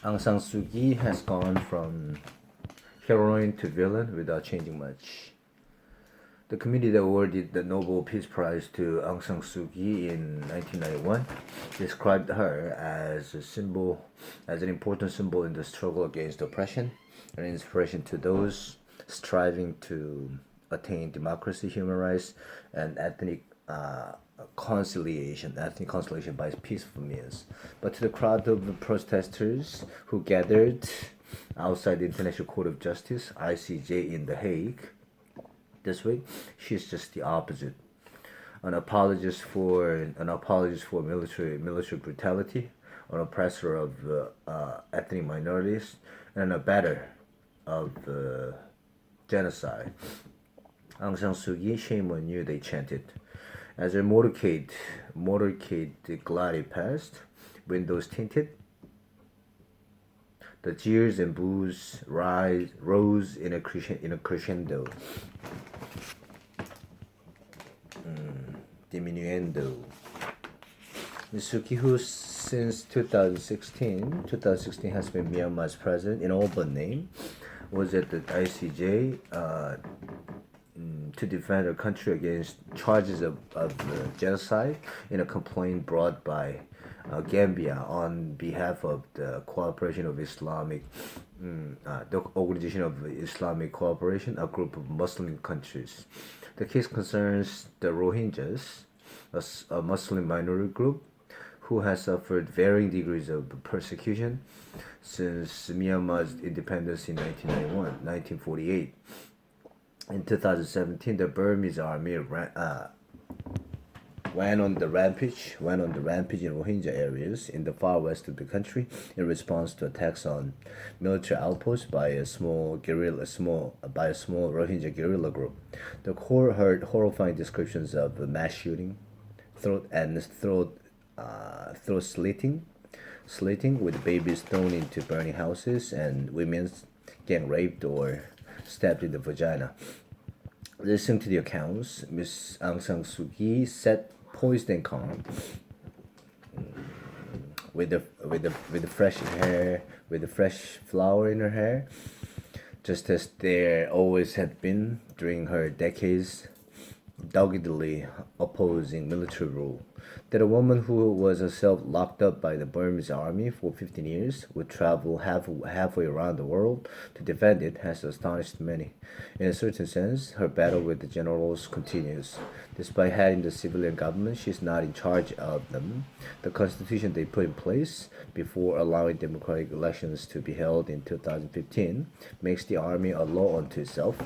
Aung San Suu Kyi has gone from heroine to villain without changing much. The committee that awarded the Nobel Peace Prize to Aung San Suu Kyi in 1991 described her as as an important symbol in the struggle against oppression, an inspiration to those striving to attain democracy, human rights, and ethnic conciliation by peaceful means. But to the crowd of protesters who gathered outside the International Court of Justice (ICJ) in The Hague this week, she's just the opposite. An apologist for military brutality, an oppressor of ethnic minorities, and a abettor of genocide. Aung San Suu Kyi, shame on you, they chanted. As her motorcade glided past, windows tinted, the jeers and boos rose in a crescendo. Diminuendo. Ms. Suu Kyi, who since 2016 has been Myanmar's president in all but name, was at the ICJ to defend her country against charges of genocide in a complaint brought by Gambia on behalf of the Organization of Islamic Cooperation, a group of Muslim countries. The case concerns the Rohingyas, a Muslim minority group who has suffered varying degrees of persecution since Myanmar's independence in 1948. In 2017, the Burmese army went on the rampage in Rohingya areas in the far west of the country in response to attacks on military outposts by a small Rohingya guerrilla group. The court heard horrifying descriptions of mass shooting, throat slitting with babies thrown into burning houses and women getting raped or stabbed in the vagina. Listening to the accounts, Ms. Aung San Suu Kyi sat poised and calm, with the fresh hair, with the fresh flower in her hair, just as there always had been during her decades doggedly opposing military rule. That a woman who was herself locked up by the Burmese army for 15 years would travel halfway around the world to defend it has astonished many. In a certain sense, her battle with the generals continues. Despite having the civilian government, she's not in charge of them. The constitution they put in place before allowing democratic elections to be held in 2015 makes the army a law unto itself.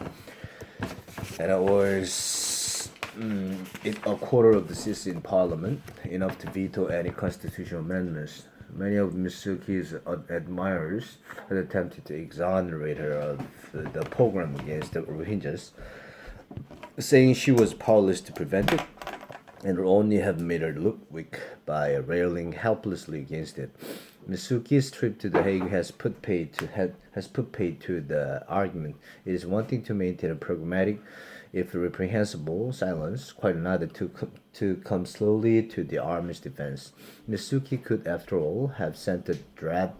And it was a quarter of the seats in parliament, enough to veto any constitutional amendments. Many of Ms. Suu Kyi's admirers had attempted to exonerate her of the program against the Rohingyas, saying she was powerless to prevent it and would only have made her look weak by railing helplessly against it. Ms. Suu Kyi's trip to The Hague has put paid to the argument. It is one thing to maintain a pragmatic, if reprehensible, silence, quite another to come slowly to the army's defense. Ms. Suu Kyi could, after all, have sent a draft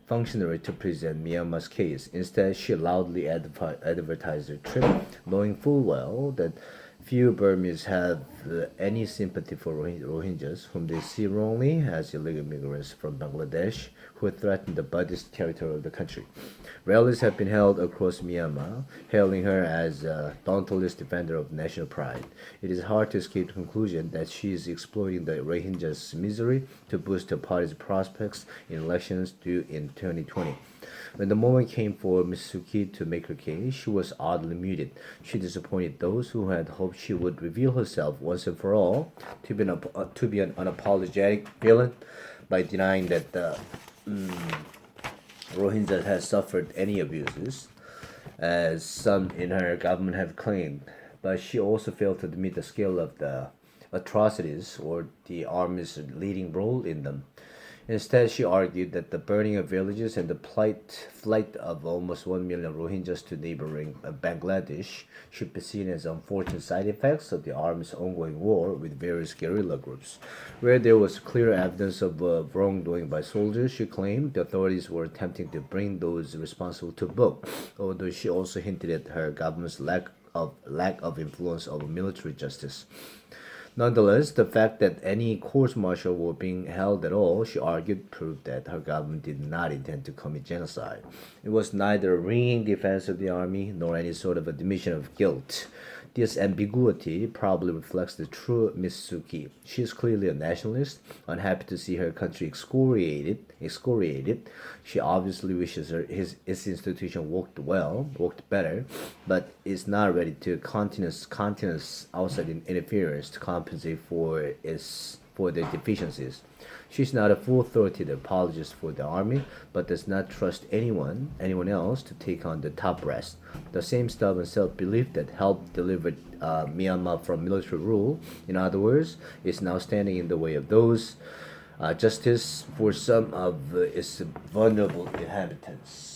functionary to present Myanmar's case. Instead, she loudly advertised her trip, knowing full well that few Burmese have any sympathy for Rohingyas, whom they see wrongly as illegal immigrants from Bangladesh who threaten the Buddhist territory of the country. Rallies have been held across Myanmar, hailing her as a dauntless defender of national pride. It is hard to escape the conclusion that she is exploiting the Rohingyas' misery to boost her party's prospects in elections due in 2020. When the moment came for Ms. Suu Kyi to make her case, she was oddly muted. She disappointed those who had hoped she would reveal herself once and for all to be an unapologetic villain by denying that the Rohingyas had suffered any abuses, as some in her government have claimed. But she also failed to admit the scale of the atrocities or the army's leading role in them. Instead, she argued that the burning of villages and the flight of almost 1 million Rohingyas to neighboring Bangladesh should be seen as unfortunate side effects of the army's ongoing war with various guerrilla groups. Where there was clear evidence of wrongdoing by soldiers, she claimed the authorities were attempting to bring those responsible to book, although she also hinted at her government's lack of influence over military justice. Nonetheless, the fact that any courts martial were being held at all, she argued, proved that her government did not intend to commit genocide. It was neither a ringing defense of the army nor any sort of admission of guilt. This ambiguity probably reflects the true Miss Suki. She is clearly a nationalist, unhappy to see her country excoriated. She obviously wishes its institution worked better, but is not ready to countenance outside interference to compensate for the deficiencies. She is not a full throated apologist for the army, but does not trust anyone else to take on the top brass. The same stubborn self-belief that helped deliver Myanmar from military rule, in other words, is now standing in the way of those justice for some of its vulnerable inhabitants.